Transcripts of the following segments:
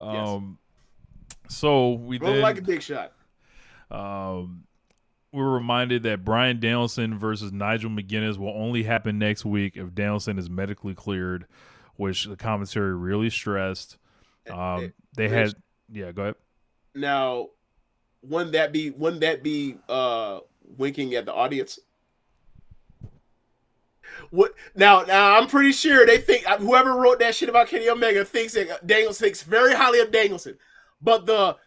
Yes. So we Roll like a then big shot. um, we were reminded that Bryan Danielson versus Nigel McGuinness will only happen next week if Danielson is medically cleared, which the commentary really stressed. They Rich. had, yeah, go ahead. Now, wouldn't that be winking at the audience? What now I'm pretty sure they think whoever wrote that shit about Kenny Omega thinks that Danielson thinks very highly of Danielson. But the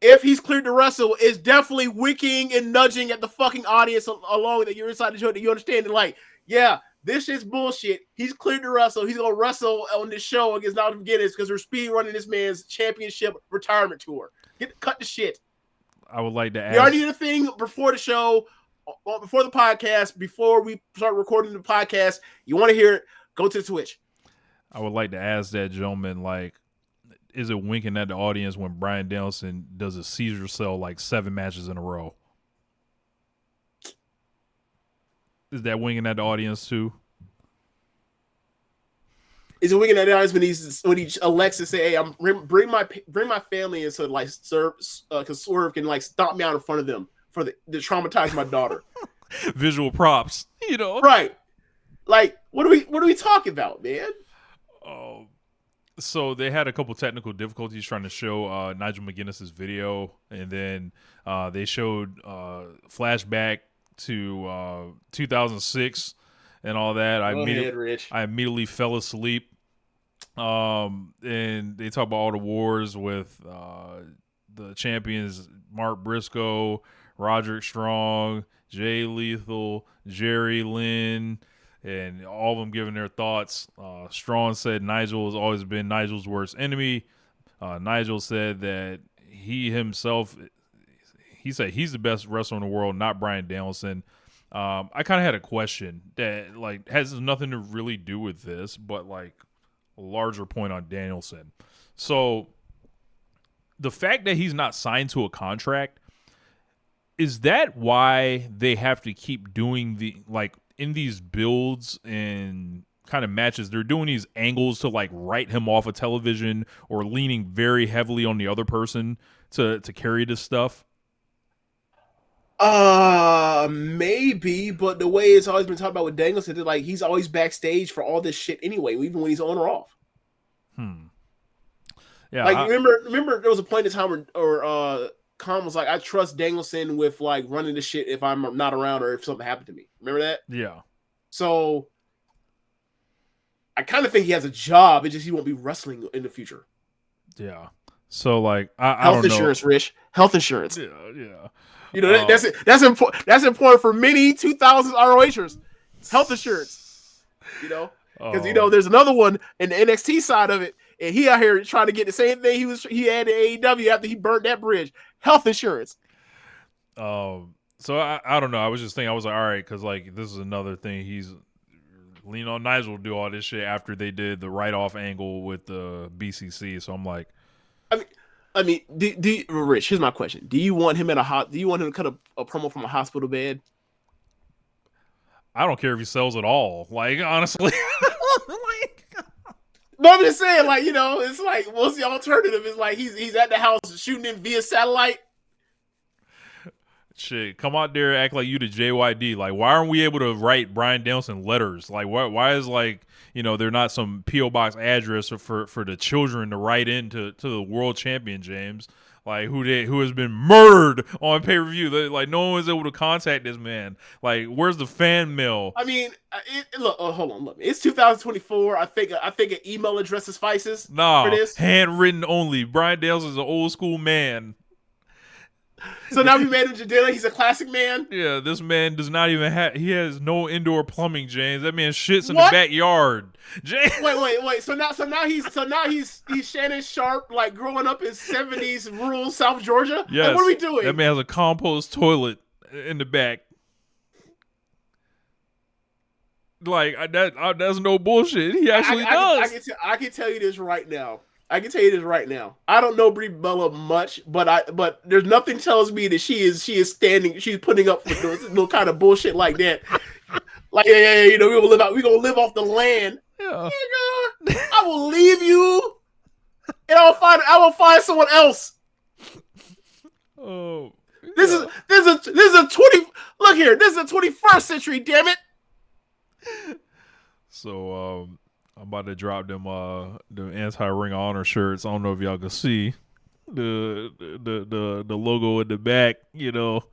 if he's cleared to wrestle is definitely winking and nudging at the fucking audience along that you're inside the show that you understand that like, yeah, this shit's bullshit. He's cleared to wrestle. He's gonna wrestle on this show against Nigel McGuinness because we're speed running this man's championship retirement tour. Cut the shit. I would like to We already ask. did a thing before the show, before the podcast, before we start recording the podcast. You want to hear it? Go to Twitch. I would like to ask that gentleman, like, is it winking at the audience when Bryan Danielson does a Caesar cell like 7 matches in a row? Is that winking at the audience too? Is it winking at the audience when he elects to say, "Hey, I'm bring my family in so like Swerve can like stomp me out in front of them for the traumatize my daughter." Visual props, you know. Right? Like, what are we talking about, man? Oh, so they had a couple technical difficulties trying to show Nigel McGuinness's video, and then they showed flashback to 2006 and all that. Go ahead, Rich. I immediately fell asleep. And they talk about all the wars with the champions Mark Briscoe, Roderick Strong, Jay Lethal, Jerry Lynn, and all of them giving their thoughts. Strong said Nigel has always been Nigel's worst enemy. Nigel said that he himself, he said he's the best wrestler in the world, not Bryan Danielson. I kind of had a question that like has nothing to really do with this, but like a larger point on Danielson. So the fact that he's not signed to a contract, is that why they have to keep doing the like in these builds and kind of matches they're doing these angles to like write him off of television or leaning very heavily on the other person to carry this stuff? Maybe, but the way it's always been talked about with Danielson, like he's always backstage for all this shit anyway, even when he's on or off. Yeah, Like remember there was a point in time where Khan was like, I trust Danielson with like running the shit if I'm not around or if something happened to me. Remember that? yeah, So I kind of think he has a job. It's just he won't be wrestling in the future. yeah. So like I Health don't know. insurance, Rich. Health insurance. Yeah, yeah. You know that's important. That's important for many 2000s ROHers. Health insurance. You know, because there's another one in the NXT side of it, and he out here trying to get the same thing he had in AEW after he burnt that bridge. Health insurance. So I don't know. I was just thinking. I was like, all right, because like this is another thing. He's lean on Nigel to do all this shit after they did the write off angle with the BCC. So I'm like, Rich. Here's my question: Do you want him Do you want him to cut a promo from a hospital bed? I don't care if he sells at all. Like honestly, like, But I'm just saying, like it's like what's the alternative? It's like he's at the house shooting in via satellite. shit, come out there and act like you the JYD. Like, why aren't we able to write Bryan Danielson letters? Like, why is like they're not some PO box address for the children to write into the world champion James, like who has been murdered on pay per view. Like, no one was able to contact this man. Like, where's the fan mail? I mean, look. Hold on, look. It's 2024. I think an email address suffices for Nah, this. handwritten only. Bryan Danielson's an old school man. So now we made him Jadilla. He's a classic man. Yeah, this man does not even have. He has no indoor plumbing, James. That man shits in What? the backyard. James. Wait. So now he's Shannon Sharp, like growing up in 70s rural South Georgia. Yes. Like, what are we doing? That man has a compost toilet in the back. Like that's no bullshit. He actually does. I can tell you this right now. I don't know Brie Bella much, but there's nothing tells me that she's putting up with no kind of bullshit like that. Like, yeah, we're gonna live off the land. Yeah. Nigga, I will leave you and I will find someone else. Oh, this is a 20. Look here, this is a 21st century. Damn it. So I'm about to drop them anti-Ring of Honor shirts. I don't know if y'all can see the logo in the back. You know,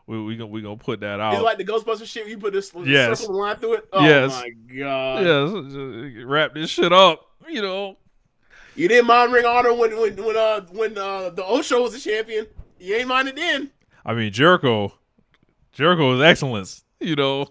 we gonna put that out. It's like the Ghostbusters shit. You put this Yes. circle line through it. Oh Yes. my god. Yes. Wrap this shit up. You know. You didn't mind Ring of Honor when the Ocho was the champion. You ain't mind it then. I mean, Jericho is excellence. You know.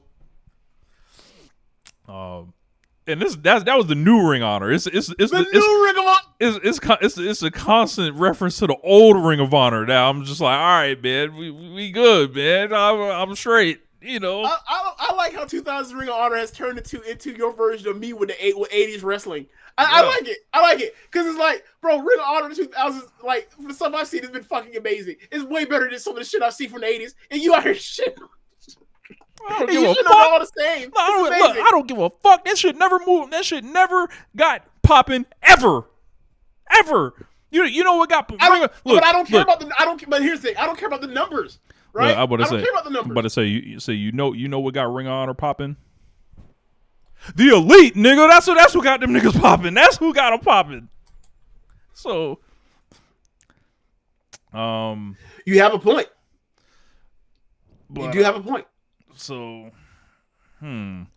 And that was the new Ring of Honor. It's Ring of Honor. It's a constant reference to the old Ring of Honor. Now I'm just like, all right, man, we good, man. I'm straight. You know. I like how 2000's Ring of Honor has turned into your version of me with the 80s wrestling. I like it. I like it because it's like, bro, Ring of Honor 2000s, like the stuff I've seen has been fucking amazing. It's way better than some of the shit I've seen from the 80s, and you out here shit. I don't give a fuck. All the same. I don't give a fuck. That shit never moved. That shit never got popping ever. You know what got? But I don't care about the. But here's the thing. I don't care about the numbers. Right? I don't care about the numbers. I'm about to say you know what got Ring of Honor popping? The Elite, nigga. That's who got them niggas popping. That's who got them popping. So, you have a point. But, you do have a point. So, you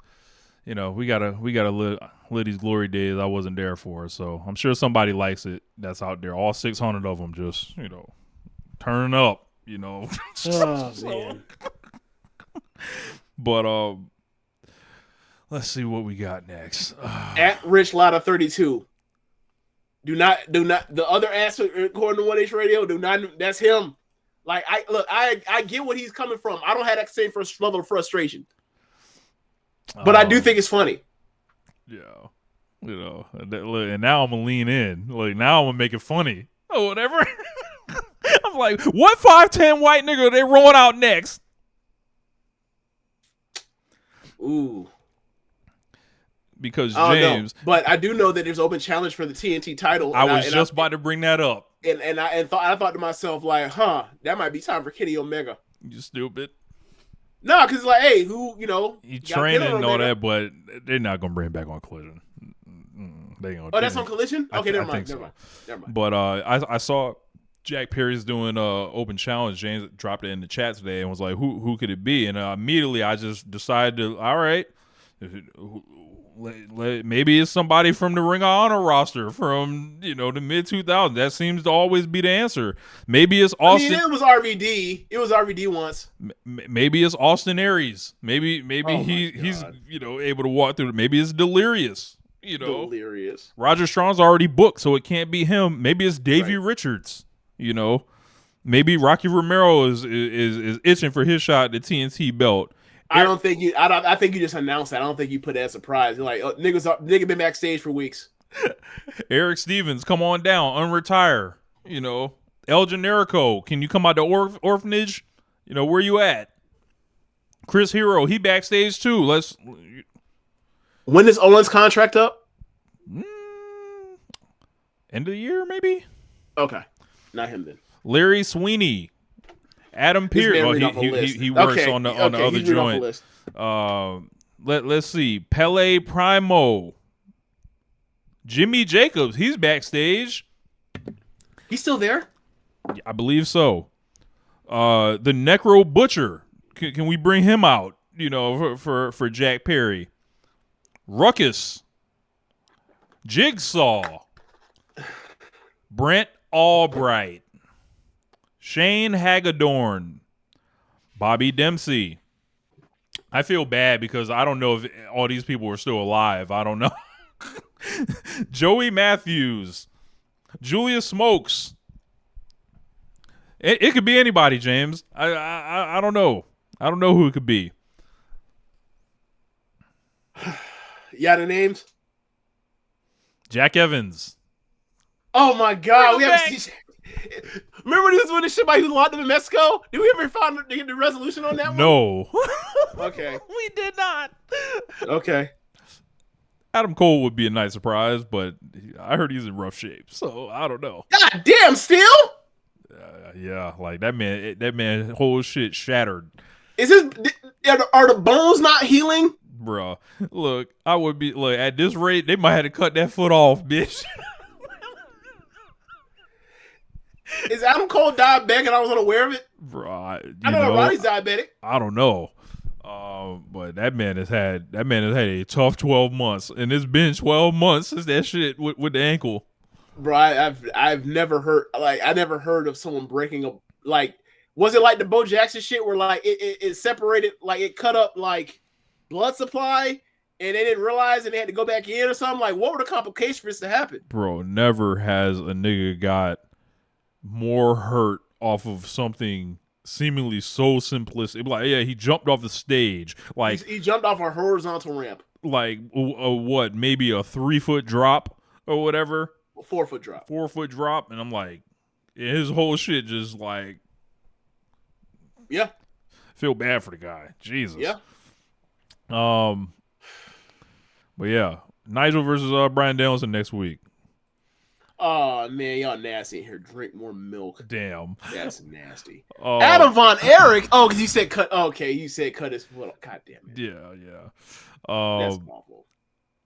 know, we gotta live these glory days I wasn't there for. So I'm sure somebody likes it that's out there. All 600 of them just, you know, turning up. You know. Oh, man. But let's see what we got next. At Rich Lotta 32. Do not the other answer according to 1H Radio. Do not. That's him. Like I get what he's coming from. I don't have that same level of frustration, but I do think it's funny. Yeah, you know, and now I'm gonna lean in. Like now I'm gonna make it funny or whatever. I'm like, what 5'10" white nigga are they rolling out next? Ooh. Because James, but I do know that there's open challenge for the TNT title. I was just about to bring that up, and I thought to myself like, that might be time for Kenny Omega. You stupid. No, because like, hey, who he training and all that, but they're not gonna bring him back on Collision. They gonna. Oh, that's on Collision. Okay, never mind. But I saw Jack Perry's doing open challenge. James dropped it in the chat today and was like, who could it be? And immediately I just decided to, all right. Maybe it's somebody from the Ring of Honor roster from the mid 2000s. That seems to always be the answer. Maybe it's Austin. I mean, it was RVD. It was RVD once. Maybe it's Austin Aries. Maybe he's able to walk through. Maybe it's Delirious. Delirious. Roger Strong's already booked, so it can't be him. Maybe it's Davey Richards. Maybe Rocky Romero is itching for his shot at the TNT belt. I think you just announced that. I don't think you put that as a surprise. You're like, nigga been backstage for weeks. Eric Stevens, come on down, unretire. El Generico, can you come out the orphanage? Where you at? Chris Hero, he backstage too. When is Owen's contract up? End of the year, maybe. Okay, not him then. Larry Sweeney. Adam Pearce, he works on the other joint. Let's see, Pele Primo, Jimmy Jacobs, he's backstage. He's still there? I believe so. The Necro Butcher, can we bring him out? For Jack Perry. Ruckus, Jigsaw, Brent Albright. Shane Hagedorn, Bobby Dempsey. I feel bad because I don't know if all these people are still alive. I don't know. Joey Matthews, Julia Smokes. It could be anybody, James. I don't know. I don't know who it could be. You got the names? Jack Evans. Oh my God, we have. Remember when he was doing this shit by who locked him in Mexico? Did we ever find the resolution on that one? No. Okay. We did not. Okay. Adam Cole would be a nice surprise, but I heard he's in rough shape, so I don't know. God damn, still? Yeah, like that man, whole shit shattered. Is this? Are the bones not healing? Bruh, look, I would be at this rate, they might have to cut that foot off, bitch. Is Adam Cole diabetic and I was unaware of it? Bro, I know Roddy's diabetic. I don't know. But that man has had a tough 12 months, and it's been 12 months since that shit with the ankle. Bro, I've never heard I never heard of someone breaking up was it like the Bo Jackson shit where like it separated, like it cut up like blood supply and they didn't realize and they had to go back in or something? Like, what were the complications for this to happen? Bro, never has a nigga got more hurt off of something seemingly so simplistic. Like, yeah, he jumped off the stage. Like he jumped off a horizontal ramp. Like what? Maybe a 3-foot drop or whatever. 4-foot drop. 4-foot drop, and I'm like, his whole shit just like, yeah. Feel bad for the guy. Jesus. Yeah. But yeah, Nigel versus Bryan Danielson next week. Oh man, y'all nasty in here. Drink more milk. Damn, that's nasty. Adam Von Erich. Oh, because you said cut. Okay, you said cut his foot. God damn it. Yeah. That's awful.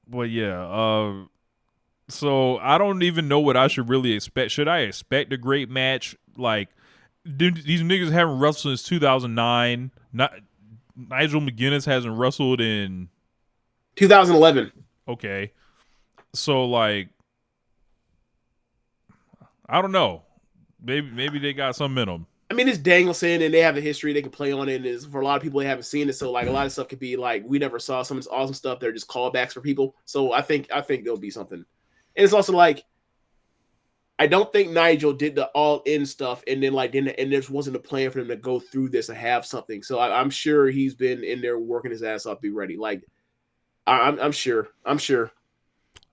But yeah. So I don't even know what I should really expect. Should I expect a great match? Like, these niggas haven't wrestled since 2009. Nigel McGuinness hasn't wrestled in 2011. Okay, so like, I don't know. Maybe they got something in them. I mean, it's Danielson, and they have a history they can play on it. And for a lot of people, they haven't seen it, so like a lot of stuff could be like we never saw some of this awesome stuff. They're just callbacks for people. So I think there'll be something. And it's also like, I don't think Nigel did the all-in stuff, and then and there wasn't a plan for them to go through this and have something. So I'm sure he's been in there working his ass off to be ready. Like, I'm sure.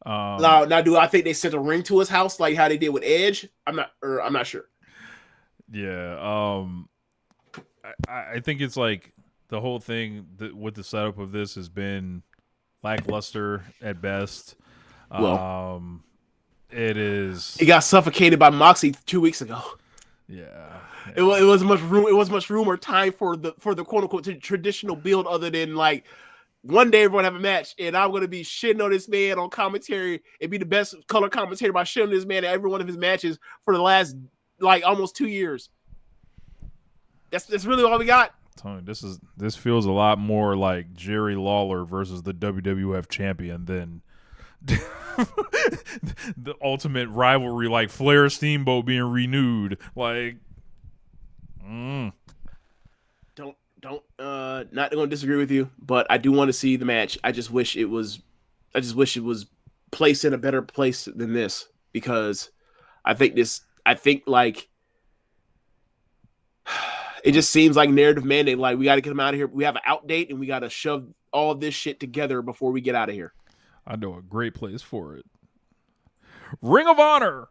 Now, do I think they sent a ring to his house like how they did with Edge? I'm not sure. Yeah. I think it's like the whole thing with the setup of this has been lackluster at best. Well, it is. He got suffocated by Moxie 2 weeks ago. Yeah. It was much room. It was much room or time for the quote unquote traditional build, other than like one day everyone have a match, and I'm gonna be shitting on this man on commentary. It'd be the best color commentator by shitting on this man at every one of his matches for the last like almost 2 years. That's really all we got. Tony, this feels a lot more like Jerry Lawler versus the WWF champion than the ultimate rivalry, like Flair Steamboat being renewed. Like, Don't not going to disagree with you, but I do want to see the match. I just wish it was placed in a better place than this, because I think like it just seems like narrative mandate. Like, we got to get him out of here. We have an out date, and we got to shove all of this shit together before we get out of here. I know a great place for it. Ring of Honor.